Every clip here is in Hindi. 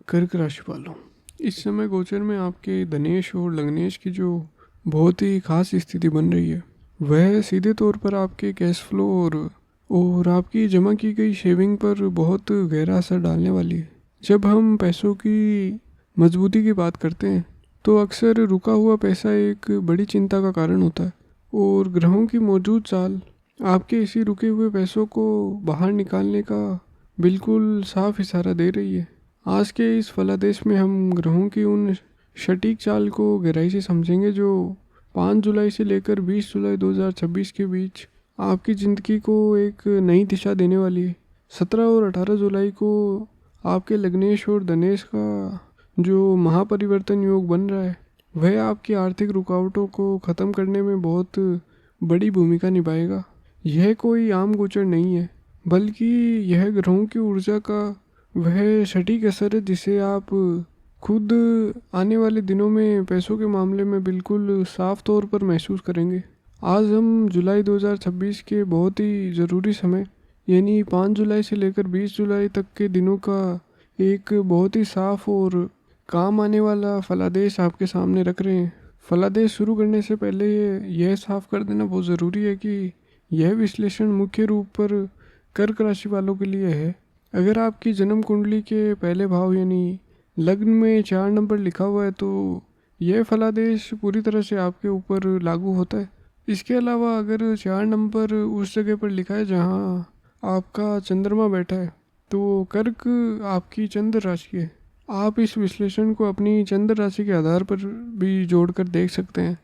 कर्क राशि वालों, इस समय गोचर में आपके धनेश और लग्नेश की जो बहुत ही खास स्थिति बन रही है वह सीधे तौर पर आपके कैश फ्लो और आपकी जमा की गई शेविंग पर बहुत गहरा असर डालने वाली है। जब हम पैसों की मजबूती की बात करते हैं तो अक्सर रुका हुआ पैसा एक बड़ी चिंता का कारण होता है और ग्रहों की मौजूद चाल आपके इसी रुके हुए पैसों को बाहर निकालने का बिल्कुल साफ इशारा दे रही है। आज के इस फलादेश में हम ग्रहों की उन सटीक चाल को गहराई से समझेंगे जो 5 जुलाई से लेकर 20 जुलाई 2026 के बीच आपकी ज़िंदगी को एक नई दिशा देने वाली है। 17 और 18 जुलाई को आपके लग्नेश और धनेश का जो महापरिवर्तन योग बन रहा है वह आपकी आर्थिक रुकावटों को ख़त्म करने में बहुत बड़ी भूमिका निभाएगा। यह कोई आम गोचर नहीं है बल्कि यह ग्रहों की ऊर्जा का वह सटीक असर है जिसे आप खुद आने वाले दिनों में पैसों के मामले में बिल्कुल साफ तौर पर महसूस करेंगे। आज हम जुलाई 2026 के बहुत ही ज़रूरी समय यानी 5 जुलाई से लेकर 20 जुलाई तक के दिनों का एक बहुत ही साफ और काम आने वाला फलादेश आपके सामने रख रहे हैं। फलादेश शुरू करने से पहले यह साफ कर देना बहुत ज़रूरी है कि यह विश्लेषण मुख्य रूप पर कर्क राशि वालों के लिए है। अगर आपकी जन्म कुंडली के पहले भाव यानी लग्न में 4 नंबर लिखा हुआ है तो यह फलादेश पूरी तरह से आपके ऊपर लागू होता है। इसके अलावा अगर 4 नंबर उस जगह पर लिखा है जहां आपका चंद्रमा बैठा है तो कर्क आपकी चंद्र राशि है। आप इस विश्लेषण को अपनी चंद्र राशि के आधार पर भी जोड़कर देख सकते हैं।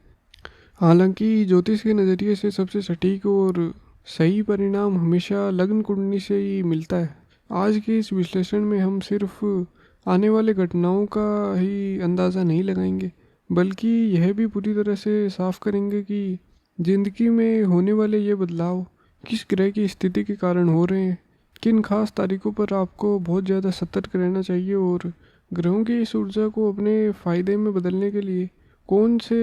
हालांकि ज्योतिष के नज़रिए से सबसे सटीक और सही परिणाम हमेशा लग्न कुंडली से ही मिलता है। आज के इस विश्लेषण में हम सिर्फ आने वाले घटनाओं का ही अंदाज़ा नहीं लगाएंगे बल्कि यह भी पूरी तरह से साफ करेंगे कि ज़िंदगी में होने वाले ये बदलाव किस ग्रह की स्थिति के कारण हो रहे हैं, किन खास तारीखों पर आपको बहुत ज़्यादा सतर्क रहना चाहिए और ग्रहों की इस ऊर्जा को अपने फ़ायदे में बदलने के लिए कौन से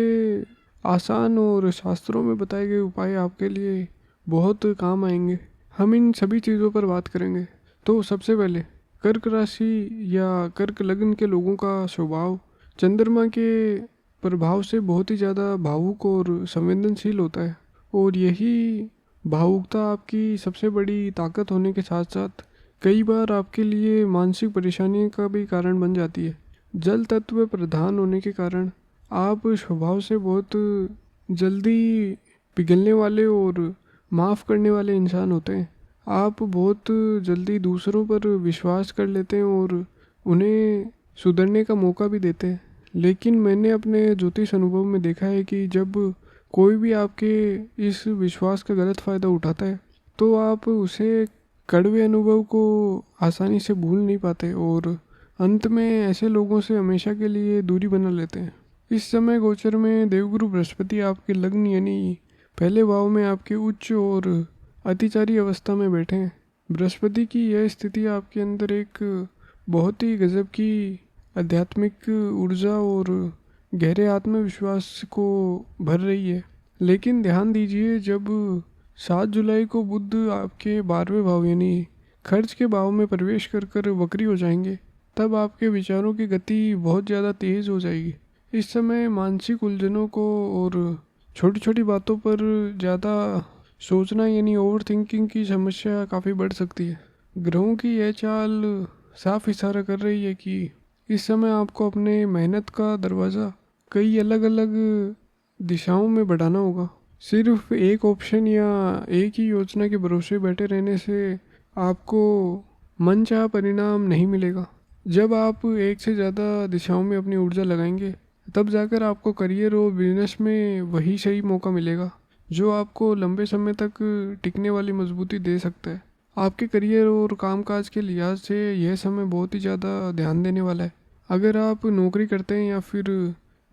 आसान और शास्त्रों में बताए गए उपाय आपके लिए बहुत काम आएंगे। हम इन सभी चीज़ों पर बात करेंगे। तो सबसे पहले कर्क राशि या कर्क लग्न के लोगों का स्वभाव चंद्रमा के प्रभाव से बहुत ही ज़्यादा भावुक और संवेदनशील होता है और यही भावुकता आपकी सबसे बड़ी ताकत होने के साथ साथ कई बार आपके लिए मानसिक परेशानी का भी कारण बन जाती है। जल तत्व प्रधान होने के कारण आप स्वभाव से बहुत जल्दी पिघलने वाले और माफ़ करने वाले इंसान होते हैं। आप बहुत जल्दी दूसरों पर विश्वास कर लेते हैं और उन्हें सुधरने का मौका भी देते हैं। लेकिन मैंने अपने ज्योतिष अनुभव में देखा है कि जब कोई भी आपके इस विश्वास का गलत फ़ायदा उठाता है तो आप उसे कड़वे अनुभव को आसानी से भूल नहीं पाते और अंत में ऐसे लोगों से हमेशा के लिए दूरी बना लेते हैं। इस समय गोचर में देवगुरु बृहस्पति आपके लग्न यानी पहले भाव में आपके उच्च और अतिचारी अवस्था में बैठे हैं। बृहस्पति की यह स्थिति आपके अंदर एक बहुत ही गजब की आध्यात्मिक ऊर्जा और गहरे आत्मविश्वास को भर रही है। लेकिन ध्यान दीजिए जब 7 जुलाई को बुध आपके 12वें भाव यानी खर्च के भाव में प्रवेश कर वक्री हो जाएंगे तब आपके विचारों की गति बहुत ज़्यादा तेज़ हो जाएगी। इस समय मानसिक उलझनों को और छोटी छोटी बातों पर ज़्यादा सोचना यानी ओवर थिंकिंग की समस्या काफ़ी बढ़ सकती है। ग्रहों की यह चाल साफ इशारा कर रही है कि इस समय आपको अपने मेहनत का दरवाज़ा कई अलग अलग दिशाओं में बढ़ाना होगा। सिर्फ एक ऑप्शन या एक ही योजना के भरोसे बैठे रहने से आपको मनचाहा परिणाम नहीं मिलेगा। जब आप एक से ज़्यादा दिशाओं में अपनी ऊर्जा लगाएंगे तब जाकर आपको करियर और बिजनेस में वही सही मौका मिलेगा जो आपको लंबे समय तक टिकने वाली मजबूती दे सकता है। आपके करियर और कामकाज के लिहाज से यह समय बहुत ही ज़्यादा ध्यान देने वाला है। अगर आप नौकरी करते हैं या फिर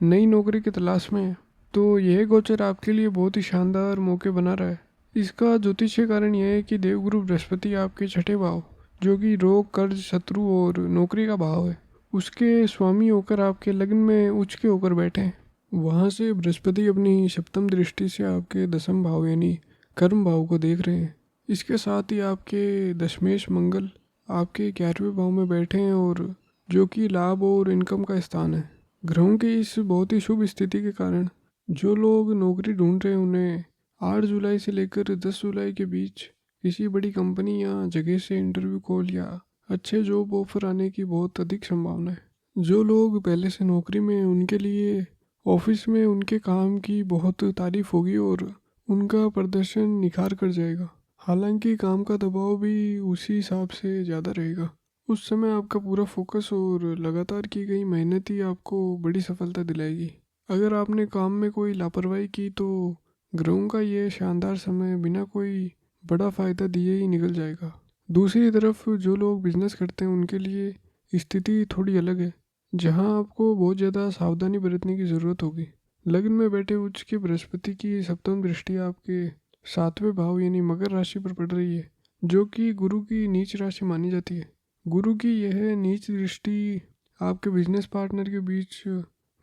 नई नौकरी की तलाश में हैं तो यह गोचर आपके लिए बहुत ही शानदार मौके बना रहा है। इसका ज्योतिषीय कारण यह है कि देवगुरु बृहस्पति आपके छठे भाव जो कि रोग, कर्ज, शत्रु और नौकरी का भाव है उसके स्वामी होकर आपके लग्न में उच्च के होकर बैठे हैं। वहाँ से बृहस्पति अपनी सप्तम दृष्टि से आपके दसम भाव यानी कर्म भाव को देख रहे हैं। इसके साथ ही आपके दशमेश मंगल आपके 11वें भाव में बैठे हैं और जो कि लाभ और इनकम का स्थान है। ग्रहों की इस बहुत ही शुभ स्थिति के कारण जो लोग नौकरी ढूंढ रहे हैं उन्हें 8 जुलाई से लेकर 10 जुलाई के बीच किसी बड़ी कंपनी या जगह से इंटरव्यू कॉल या अच्छे जॉब ऑफर आने की बहुत अधिक संभावना है। जो लोग पहले से नौकरी में हैं उनके लिए ऑफिस में उनके काम की बहुत तारीफ होगी और उनका प्रदर्शन निखार कर जाएगा। हालांकि काम का दबाव भी उसी हिसाब से ज़्यादा रहेगा। उस समय आपका पूरा फोकस और लगातार की गई मेहनत ही आपको बड़ी सफलता दिलाएगी। अगर आपने काम में कोई लापरवाही की तो ग्रहों का ये शानदार समय बिना कोई बड़ा फायदा दिए ही निकल जाएगा। दूसरी तरफ जो लोग बिजनेस करते हैं उनके लिए स्थिति थोड़ी अलग है, जहां आपको बहुत ज़्यादा सावधानी बरतने की ज़रूरत होगी। लग्न में बैठे उच्च के बृहस्पति की सप्तम दृष्टि आपके 7वें भाव यानी मकर राशि पर पड़ रही है, जो कि गुरु की नीच राशि मानी जाती है। गुरु की यह नीच दृष्टि आपके बिजनेस पार्टनर के बीच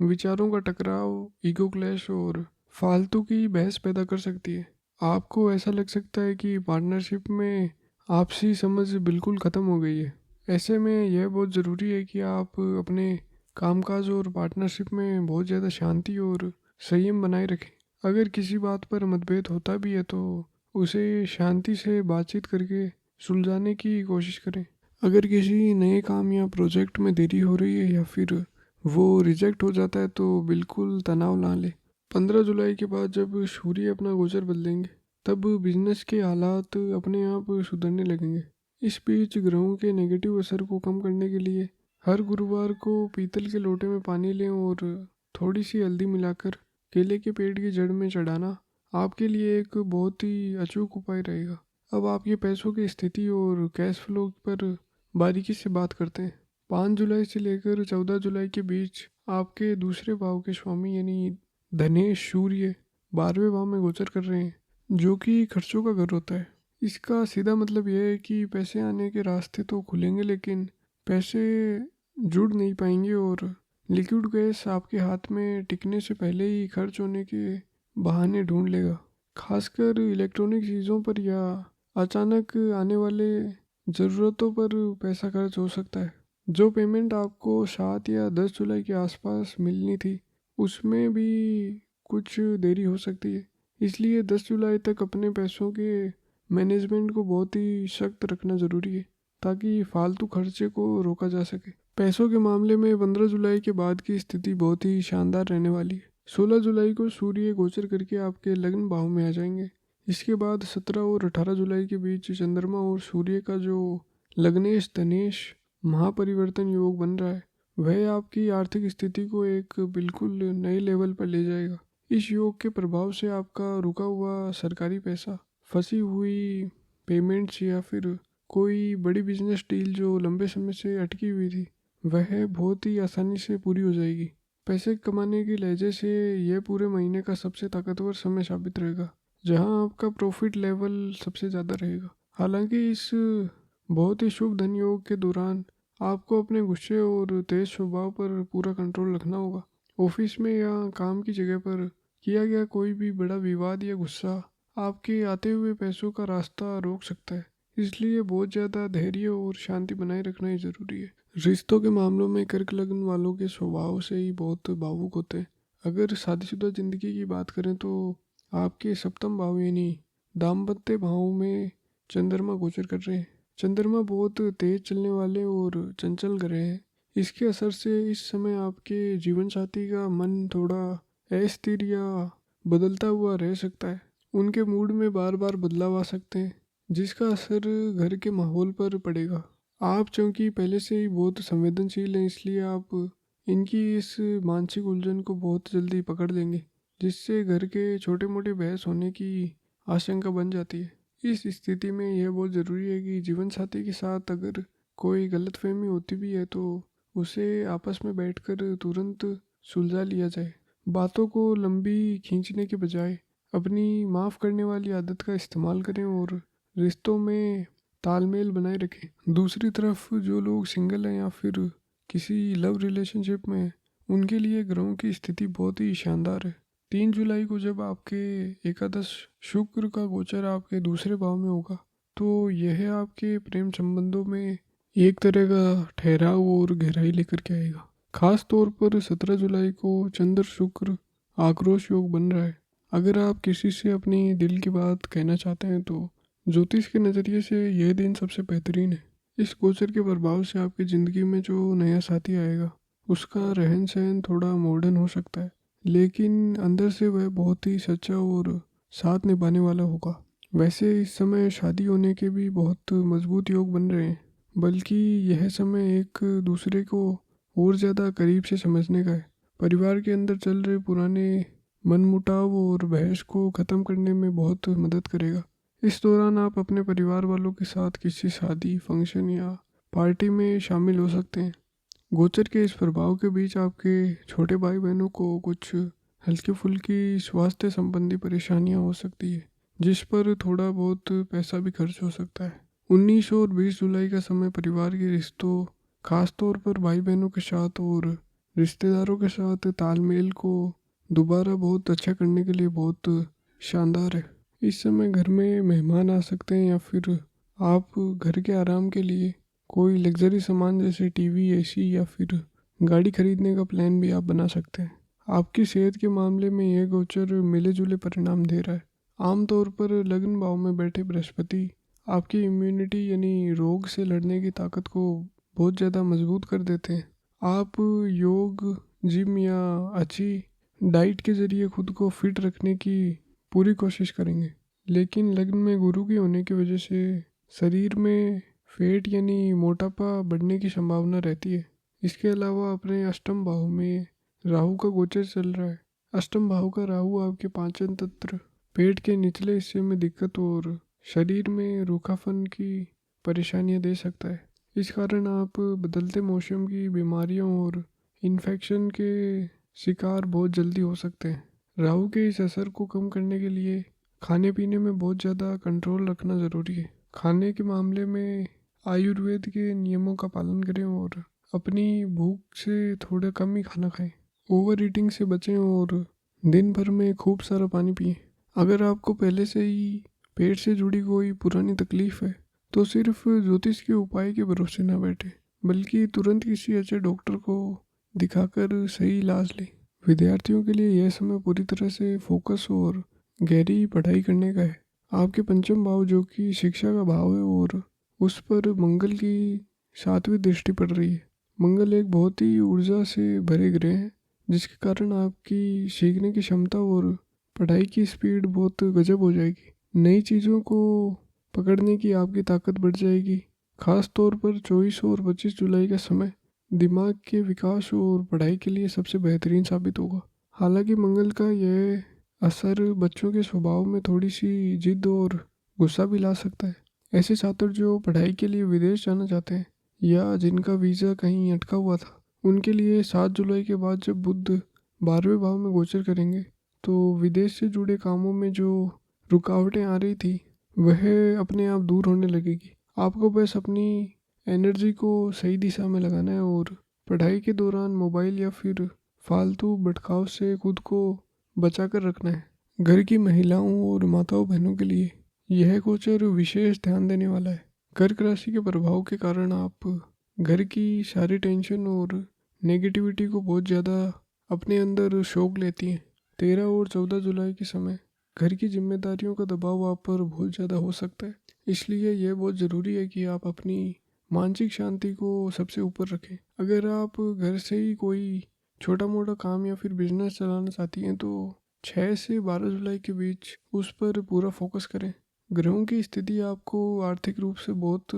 विचारों का टकराव, ईगो क्लैश और फालतू की बहस पैदा कर सकती है। आपको ऐसा लग सकता है कि पार्टनरशिप में आपसी समझ बिल्कुल ख़त्म हो गई है। ऐसे में यह बहुत ज़रूरी है कि आप अपने कामकाज और पार्टनरशिप में बहुत ज़्यादा शांति और संयम बनाए रखें। अगर किसी बात पर मतभेद होता भी है तो उसे शांति से बातचीत करके सुलझाने की कोशिश करें। अगर किसी नए काम या प्रोजेक्ट में देरी हो रही है या फिर वो रिजेक्ट हो जाता है तो बिल्कुल तनाव ना ले। 15 जुलाई के बाद जब सूर्य अपना गोचर बदलेंगे तब बिजनेस के हालात अपने आप सुधरने लगेंगे। इस बीच ग्रहों के नेगेटिव असर को कम करने के लिए हर गुरुवार को पीतल के लोटे में पानी लें और थोड़ी सी हल्दी मिलाकर केले के पेड़ की जड़ में चढ़ाना आपके लिए एक बहुत ही अचूक उपाय रहेगा। अब आपके पैसों की स्थिति और कैश फ्लो पर बारीकी से बात करते हैं। 5 जुलाई से लेकर 14 जुलाई के बीच आपके दूसरे भाव के स्वामी यानी धनेश सूर्य 12वें भाव में गोचर कर रहे हैं, जो कि खर्चों का घर होता है। इसका सीधा मतलब यह है कि पैसे आने के रास्ते तो खुलेंगे लेकिन पैसे जुड़ नहीं पाएंगे और लिक्विड गैस आपके हाथ में टिकने से पहले ही खर्च होने के बहाने ढूंढ लेगा। खासकर इलेक्ट्रॉनिक चीज़ों पर या अचानक आने वाले ज़रूरतों पर पैसा खर्च हो सकता है। जो पेमेंट आपको 7 या 10 जुलाई के आसपास मिलनी थी उसमें भी कुछ देरी हो सकती है। इसलिए 10 जुलाई तक अपने पैसों के मैनेजमेंट को बहुत ही सख्त रखना ज़रूरी है ताकि फालतू खर्चे को रोका जा सके। पैसों के मामले में 15 जुलाई के बाद की स्थिति बहुत ही शानदार रहने वाली है। 16 जुलाई को सूर्य गोचर करके आपके लग्न भाव में आ जाएंगे। इसके बाद 17 और 18 जुलाई के बीच चंद्रमा और सूर्य का जो लग्नेश धनेश महापरिवर्तन योग बन रहा है वह आपकी आर्थिक स्थिति को एक बिल्कुल नए लेवल पर ले जाएगा। इस योग के प्रभाव से आपका रुका हुआ सरकारी पैसा, फंसी हुई पेमेंट्स या फिर कोई बड़ी बिजनेस डील जो लंबे समय से अटकी हुई थी वह बहुत ही आसानी से पूरी हो जाएगी। पैसे कमाने की लहजे से यह पूरे महीने का सबसे ताकतवर समय साबित रहेगा जहां आपका प्रॉफिट लेवल सबसे ज़्यादा रहेगा। हालांकि इस बहुत ही शुभ धन योग के दौरान आपको अपने गुस्से और तेज स्वभाव पर पूरा कंट्रोल रखना होगा। ऑफिस में या काम की जगह पर किया गया कोई भी बड़ा विवाद या गुस्सा आपके आते हुए पैसों का रास्ता रोक सकता है, इसलिए बहुत ज़्यादा धैर्य और शांति बनाए रखना ही ज़रूरी है। रिश्तों के मामलों में कर्क लग्न वालों के स्वभाव से ही बहुत भावुक होते हैं। अगर शादीशुदा जिंदगी की बात करें तो आपके सप्तम भाव यानी दाम्पत्य भाव में चंद्रमा गोचर कर रहे हैं। चंद्रमा बहुत तेज चलने वाले और चंचल ग्रह है। इसके असर से इस समय आपके जीवन साथी का मन थोड़ा अस्थिर या बदलता हुआ रह सकता है। उनके मूड में बार बार बदलाव आ सकते हैं जिसका असर घर के माहौल पर पड़ेगा। आप चूंकि पहले से ही बहुत संवेदनशील हैं इसलिए आप इनकी इस मानसिक उलझन को बहुत जल्दी पकड़ लेंगे जिससे घर के छोटे मोटे बहस होने की आशंका बन जाती है। इस स्थिति में यह बहुत ज़रूरी है कि जीवन साथी के साथ अगर कोई गलतफहमी होती भी है तो उसे आपस में बैठकर तुरंत सुलझा लिया जाए। बातों को लंबी खींचने के बजाय अपनी माफ़ करने वाली आदत का इस्तेमाल करें और रिश्तों में तालमेल बनाए रखें। दूसरी तरफ जो लोग सिंगल हैं या फिर किसी लव रिलेशनशिप में हैं उनके लिए ग्रहों की स्थिति बहुत ही शानदार है। 3 जुलाई को जब आपके एकादश शुक्र का गोचर आपके दूसरे भाव में होगा तो यह आपके प्रेम संबंधों में एक तरह का ठहराव और गहराई लेकर के आएगा। खास तौर पर 17 जुलाई को चंद्र शुक्र आक्रोश योग बन रहा है। अगर आप किसी से अपनी दिल की बात कहना चाहते हैं तो ज्योतिष के नज़रिए से यह दिन सबसे बेहतरीन है। इस गोचर के प्रभाव से आपकी ज़िंदगी में जो नया साथी आएगा उसका रहन सहन थोड़ा मॉडर्न हो सकता है, लेकिन अंदर से वह बहुत ही सच्चा और साथ निभाने वाला होगा। वैसे इस समय शादी होने के भी बहुत मजबूत योग बन रहे हैं, बल्कि यह समय एक दूसरे को और ज़्यादा करीब से समझने का है। परिवार के अंदर चल रहे पुराने मनमुटाव और बहस को ख़त्म करने में बहुत मदद करेगा। इस दौरान आप अपने परिवार वालों के साथ किसी शादी, फंक्शन या पार्टी में शामिल हो सकते हैं। गोचर के इस प्रभाव के बीच आपके छोटे भाई बहनों को कुछ हल्की फुल्की स्वास्थ्य संबंधी परेशानियां हो सकती है, जिस पर थोड़ा बहुत पैसा भी खर्च हो सकता है। 19 और 20 जुलाई का समय परिवार के रिश्तों, खासतौर पर भाई बहनों के साथ और रिश्तेदारों के साथ तालमेल को दोबारा बहुत अच्छा करने के लिए बहुत शानदार है। इस समय घर में मेहमान आ सकते हैं या फिर आप घर के आराम के लिए कोई लग्जरी सामान जैसे टीवी, एसी या फिर गाड़ी खरीदने का प्लान भी आप बना सकते हैं। आपकी सेहत के मामले में यह गोचर मिले जुले परिणाम दे रहा है। आमतौर पर लग्न भाव में बैठे बृहस्पति आपकी इम्यूनिटी यानी रोग से लड़ने की ताकत को बहुत ज़्यादा मजबूत कर देते हैं। आप योग, जिम या अच्छी डाइट के ज़रिए खुद को फिट रखने की पूरी कोशिश करेंगे, लेकिन लग्न में गुरु की होने की वजह से शरीर में फैट यानी मोटापा बढ़ने की संभावना रहती है। इसके अलावा अपने अष्टम भाव में राहु का गोचर चल रहा है। अष्टम भाव का राहु आपके पाचन तंत्र, पेट के निचले हिस्से में दिक्कत और शरीर में रूखापन की परेशानियां दे सकता है। इस कारण आप बदलते मौसम की बीमारियों और इन्फेक्शन के शिकार बहुत जल्दी हो सकते हैं। राहु के इस असर को कम करने के लिए खाने पीने में बहुत ज़्यादा कंट्रोल रखना ज़रूरी है। खाने के मामले में आयुर्वेद के नियमों का पालन करें और अपनी भूख से थोड़ा कम ही खाना खाएं। ओवर ईटिंग से बचें और दिन भर में खूब सारा पानी पिएं। अगर आपको पहले से ही पेट से जुड़ी कोई पुरानी तकलीफ है तो सिर्फ ज्योतिष के उपाय के भरोसे न बैठे, बल्कि तुरंत किसी अच्छे डॉक्टर को दिखाकर सही इलाज लें। विद्यार्थियों के लिए यह समय पूरी तरह से फोकस और गहरी पढ़ाई करने का है। आपके पंचम भाव जो कि शिक्षा का भाव है और उस पर मंगल की 7वीं दृष्टि पड़ रही है। मंगल एक बहुत ही ऊर्जा से भरे ग्रह है, जिसके कारण आपकी सीखने की क्षमता और पढ़ाई की स्पीड बहुत गजब हो जाएगी। नई चीज़ों को पकड़ने की आपकी ताकत बढ़ जाएगी। खास तौर पर 24 और 25 जुलाई का समय दिमाग के विकास और पढ़ाई के लिए सबसे बेहतरीन साबित होगा। हालांकि मंगल का यह असर बच्चों के स्वभाव में थोड़ी सी जिद और गुस्सा भी ला सकता है। ऐसे छात्र जो पढ़ाई के लिए विदेश जाना चाहते हैं या जिनका वीज़ा कहीं अटका हुआ था, उनके लिए 7 जुलाई के बाद जब बुध 12वें भाव में गोचर करेंगे तो विदेश से जुड़े कामों में जो रुकावटें आ रही थी वह अपने आप दूर होने लगेगी। आपको बस अपनी एनर्जी को सही दिशा में लगाना है और पढ़ाई के दौरान मोबाइल या फिर फालतू भटकाव से खुद को बचा कर रखना है। घर की महिलाओं और माताओं बहनों के लिए यह गोचर विशेष ध्यान देने वाला है। कर्क राशि के प्रभाव के कारण आप घर की सारी टेंशन और नेगेटिविटी को बहुत ज़्यादा अपने अंदर शोक लेती हैं। 13 और 14 जुलाई के समय घर की जिम्मेदारियों का दबाव आप पर बहुत ज़्यादा हो सकता है, इसलिए यह बहुत ज़रूरी है कि आप अपनी मानसिक शांति को सबसे ऊपर रखें। अगर आप घर से ही कोई छोटा मोटा काम या फिर बिजनेस चलाना चाहती हैं तो 6 से 12 जुलाई के बीच उस पर पूरा फोकस करें। ग्रहों की स्थिति आपको आर्थिक रूप से बहुत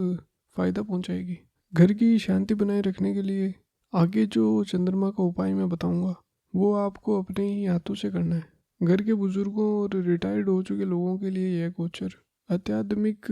फ़ायदा पहुंचाएगी। घर की शांति बनाए रखने के लिए आगे जो चंद्रमा का उपाय मैं बताऊंगा वो आपको अपने ही हाथों से करना है। घर के बुजुर्गों और रिटायर्ड हो चुके लोगों के लिए यह गोचर अत्याधुनिक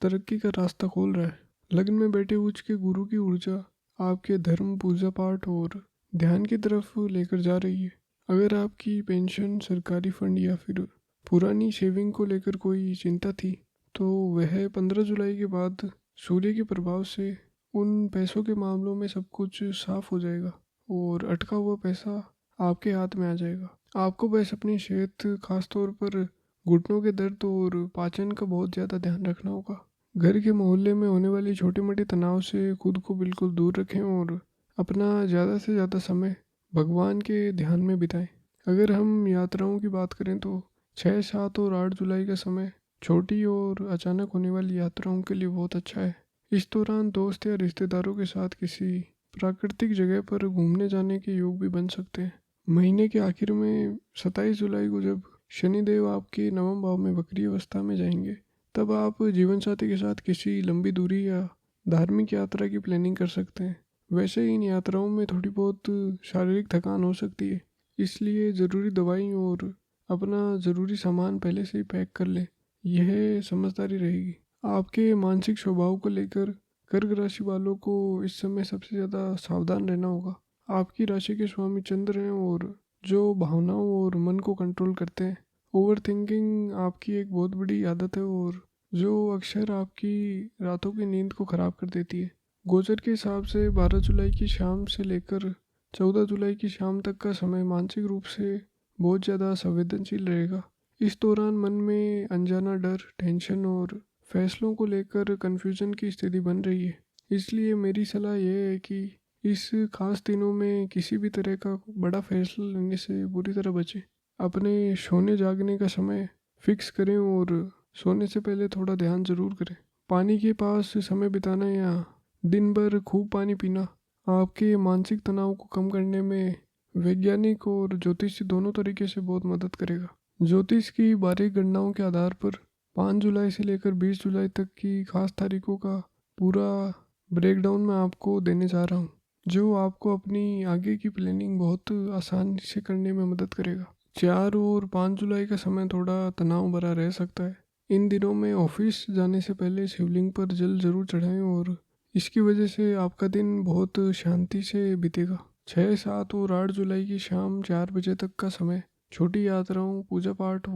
तरक्की का रास्ता खोल रहा है। लग्न में बैठे उच्च के गुरु की ऊर्जा आपके धर्म, पूजा पाठ और ध्यान की तरफ लेकर जा रही है। अगर आपकी पेंशन, सरकारी फंड या फिर पुरानी सेविंग को लेकर कोई चिंता थी तो वह 15 जुलाई के बाद सूर्य के प्रभाव से उन पैसों के मामलों में सब कुछ साफ हो जाएगा और अटका हुआ पैसा आपके हाथ में आ जाएगा। आपको बस अपनी सेहत, खास तौर पर घुटनों के दर्द और पाचन का बहुत ज़्यादा ध्यान रखना होगा। घर के मोहल्ले में होने वाली छोटी मोटी तनाव से खुद को बिल्कुल दूर रखें और अपना ज़्यादा से ज़्यादा समय भगवान के ध्यान में बिताएं। अगर हम यात्राओं की बात करें तो 6, 7 और 8 जुलाई का समय छोटी और अचानक होने वाली यात्राओं के लिए बहुत अच्छा है। इस दौरान दोस्त या रिश्तेदारों के साथ किसी प्राकृतिक जगह पर घूमने जाने के योग भी बन सकते हैं। महीने के आखिर में 27 जुलाई को जब शनिदेव आपके नवम भाव में वक्री अवस्था में जाएंगे, तब आप जीवन साथी के साथ किसी लंबी दूरी या धार्मिक यात्रा की प्लानिंग कर सकते हैं। वैसे इन यात्राओं में थोड़ी बहुत शारीरिक थकान हो सकती है, इसलिए ज़रूरी दवाई और अपना ज़रूरी सामान पहले से ही पैक कर लें, यह समझदारी रहेगी। आपके मानसिक स्वभाव को लेकर कर्क राशि वालों को इस समय सबसे ज़्यादा सावधान रहना होगा। आपकी राशि के स्वामी चंद्र हैं और जो भावनाओं और मन को कंट्रोल करते हैं। ओवर थिंकिंग आपकी एक बहुत बड़ी आदत है और जो अक्सर आपकी रातों की नींद को ख़राब कर देती है। गोचर के हिसाब से 12 जुलाई की शाम से लेकर 14 जुलाई की शाम तक का समय मानसिक रूप से बहुत ज़्यादा संवेदनशील रहेगा। इस दौरान मन में अनजाना डर, टेंशन और फैसलों को लेकर कन्फ्यूजन की स्थिति बन रही है। इसलिए मेरी सलाह यह है कि इस खास दिनों में किसी भी तरह का बड़ा फैसला लेने से पूरी तरह बचें। अपने सोने जागने का समय फिक्स करें और सोने से पहले थोड़ा ध्यान ज़रूर करें। पानी के पास समय बिताना या दिन भर खूब पानी पीना आपके मानसिक तनाव को कम करने में वैज्ञानिक और ज्योतिषी दोनों तरीके से बहुत मदद करेगा। ज्योतिष की बारीक गणनाओं के आधार पर 5 जुलाई से लेकर 20 जुलाई तक की खास तारीखों का पूरा ब्रेकडाउन मैं आपको देने जा रहा हूँ, जो आपको अपनी आगे की प्लानिंग बहुत आसानी से करने में मदद करेगा। 4 और 5 जुलाई का समय थोड़ा तनाव भरा रह सकता है। इन दिनों में ऑफिस जाने से पहले शिवलिंग पर जल जरूर चढ़ाएं और इसकी वजह से आपका दिन बहुत शांति से बीतेगा। 6, 7 और 8 जुलाई की शाम 4 बजे तक का समय छोटी यात्राओं, पूजा पाठ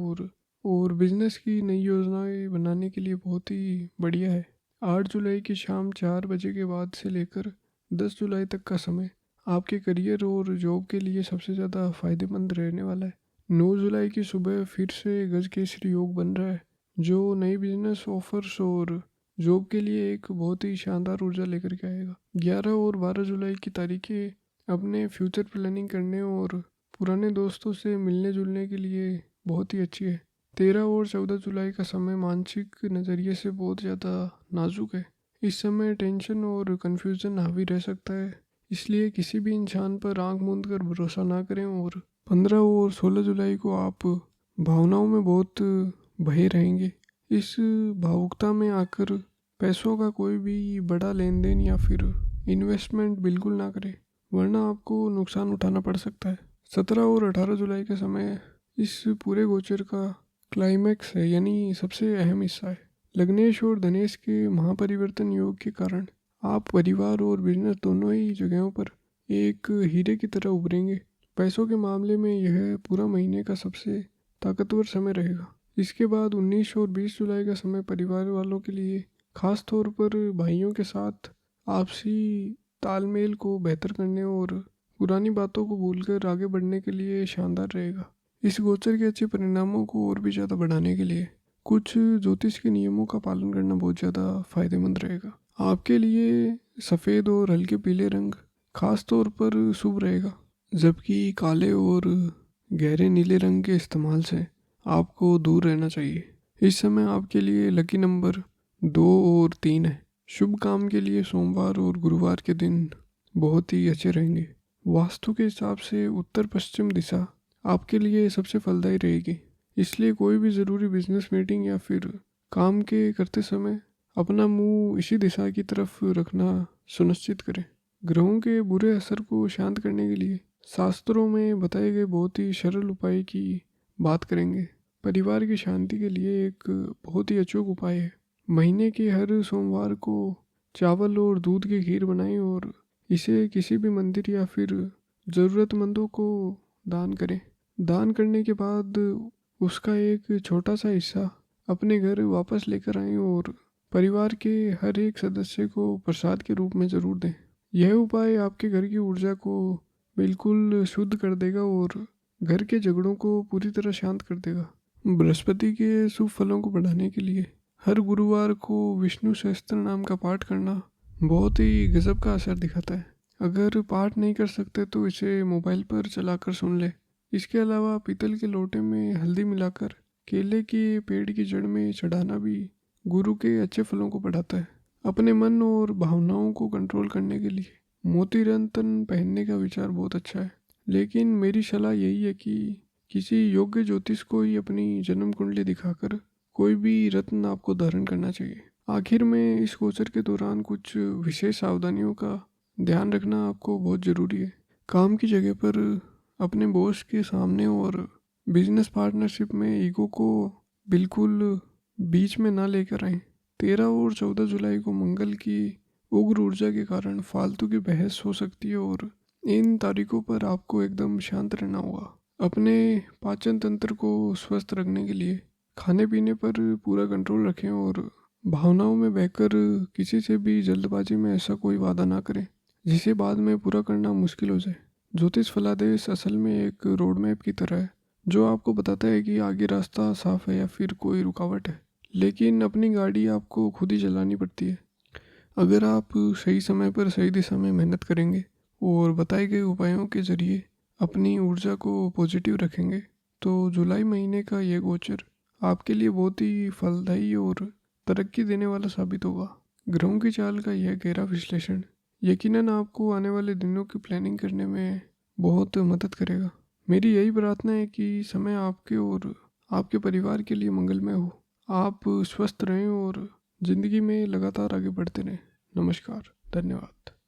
और बिजनेस की नई योजनाएं बनाने के लिए बहुत ही बढ़िया है। 8 जुलाई की शाम 4 बजे के बाद से लेकर 10 जुलाई तक का समय आपके करियर और जॉब के लिए सबसे ज़्यादा फायदेमंद रहने वाला है। 9 जुलाई की सुबह फिर से गज केसरी योग बन रहा है, जो नई बिजनेस ऑफर्स और जॉब के लिए एक बहुत ही शानदार ऊर्जा लेकर के आएगा। 11 और 12 जुलाई की तारीखें अपने फ्यूचर प्लानिंग करने और पुराने दोस्तों से मिलने जुलने के लिए बहुत ही अच्छी है। 13 और 14 जुलाई का समय मानसिक नज़रिए से बहुत ज़्यादा नाजुक है। इस समय टेंशन और कन्फ्यूज़न हावी रह सकता है, इसलिए किसी भी इंसान पर आंख मूंद कर भरोसा ना करें। और 15 और 16 जुलाई को आप भावनाओं में बहुत बहे रहेंगे। इस भावुकता में आकर पैसों का कोई भी बड़ा लेन देन या फिर इन्वेस्टमेंट बिल्कुल ना करें, वरना आपको नुकसान उठाना पड़ सकता है। 17 और 18 जुलाई का समय इस पूरे गोचर का क्लाइमैक्स है, यानी सबसे अहम हिस्सा है। लग्नेश और धनेश के महापरिवर्तन योग के कारण आप परिवार और बिजनेस दोनों ही जगहों पर एक हीरे की तरह उभरेंगे। पैसों के मामले में यह पूरा महीने का सबसे ताकतवर समय रहेगा। इसके बाद 19 और 20 जुलाई का समय परिवार वालों के लिए, खास तौर पर भाइयों के साथ आपसी तालमेल को बेहतर करने और पुरानी बातों को भूलकर आगे बढ़ने के लिए शानदार रहेगा। इस गोचर के अच्छे परिणामों को और भी ज़्यादा बढ़ाने के लिए कुछ ज्योतिष के नियमों का पालन करना बहुत ज़्यादा फायदेमंद रहेगा। आपके लिए सफ़ेद और हल्के पीले रंग खास तौर पर शुभ रहेगा, जबकि काले और गहरे नीले रंग के इस्तेमाल से आपको दूर रहना चाहिए। इस समय आपके लिए लकी नंबर 2 और 3 है। शुभ काम के लिए सोमवार और गुरुवार के दिन बहुत ही अच्छे रहेंगे। वास्तु के हिसाब से उत्तर पश्चिम दिशा आपके लिए सबसे फलदायी रहेगी, इसलिए कोई भी ज़रूरी बिजनेस मीटिंग या फिर काम के करते समय अपना मुंह इसी दिशा की तरफ रखना सुनिश्चित करें। ग्रहों के बुरे असर को शांत करने के लिए शास्त्रों में बताए गए बहुत ही सरल उपाय की बात करेंगे। परिवार की शांति के लिए एक बहुत ही अचूक उपाय है। महीने के हर सोमवार को चावल और दूध की खीर बनाएं और इसे किसी भी मंदिर या फिर ज़रूरतमंदों को दान करें। दान करने के बाद उसका एक छोटा सा हिस्सा अपने घर वापस लेकर आएं और परिवार के हर एक सदस्य को प्रसाद के रूप में ज़रूर दें। यह उपाय आपके घर की ऊर्जा को बिल्कुल शुद्ध कर देगा और घर के झगड़ों को पूरी तरह शांत कर देगा। बृहस्पति के शुभ फलों को बढ़ाने के लिए हर गुरुवार को विष्णु सहस्त्र नाम का पाठ करना बहुत ही गजब का असर दिखाता है। अगर पाठ नहीं कर सकते तो इसे मोबाइल पर चलाकर सुन ले। इसके अलावा पीतल के लोटे में हल्दी मिलाकर केले के पेड़ की जड़ में चढ़ाना भी गुरु के अच्छे फलों को बढ़ाता है। अपने मन और भावनाओं को कंट्रोल करने के लिए मोती रत्न पहनने का विचार बहुत अच्छा है, लेकिन मेरी सलाह यही है कि किसी योग्य ज्योतिष को ही अपनी जन्म कुंडली दिखाकर कोई भी रत्न आपको धारण करना चाहिए। आखिर में इस गोचर के दौरान कुछ विशेष सावधानियों का ध्यान रखना आपको बहुत ज़रूरी है। काम की जगह पर अपने बॉस के सामने और बिजनेस पार्टनरशिप में ईगो को बिल्कुल बीच में ना लेकर आए। 13 और 14 जुलाई को मंगल की उग्र ऊर्जा के कारण फालतू की बहस हो सकती है और इन तारीखों पर आपको एकदम शांत रहना होगा। अपने पाचन तंत्र को स्वस्थ रखने के लिए खाने पीने पर पूरा कंट्रोल रखें और भावनाओं में बहकर किसी से भी जल्दबाजी में ऐसा कोई वादा ना करें जिसे बाद में पूरा करना मुश्किल हो जाए। ज्योतिष फलादेश असल में एक रोड मैप की तरह है जो आपको बताता है कि आगे रास्ता साफ है या फिर कोई रुकावट है, लेकिन अपनी गाड़ी आपको खुद ही चलानी पड़ती है। अगर आप सही समय पर सही दिशा में मेहनत करेंगे और बताए गए उपायों के जरिए अपनी ऊर्जा को पॉजिटिव रखेंगे तो जुलाई महीने का ये गोचर आपके लिए बहुत ही फलदायी और तरक्की देने वाला साबित होगा। ग्रहों की चाल का यह गहरा विश्लेषण यकीनन आपको आने वाले दिनों की प्लानिंग करने में बहुत मदद करेगा। मेरी यही प्रार्थना है कि समय आपके और आपके परिवार के लिए मंगलमय हो। आप स्वस्थ रहें और ज़िंदगी में लगातार आगे बढ़ते रहें। नमस्कार, धन्यवाद।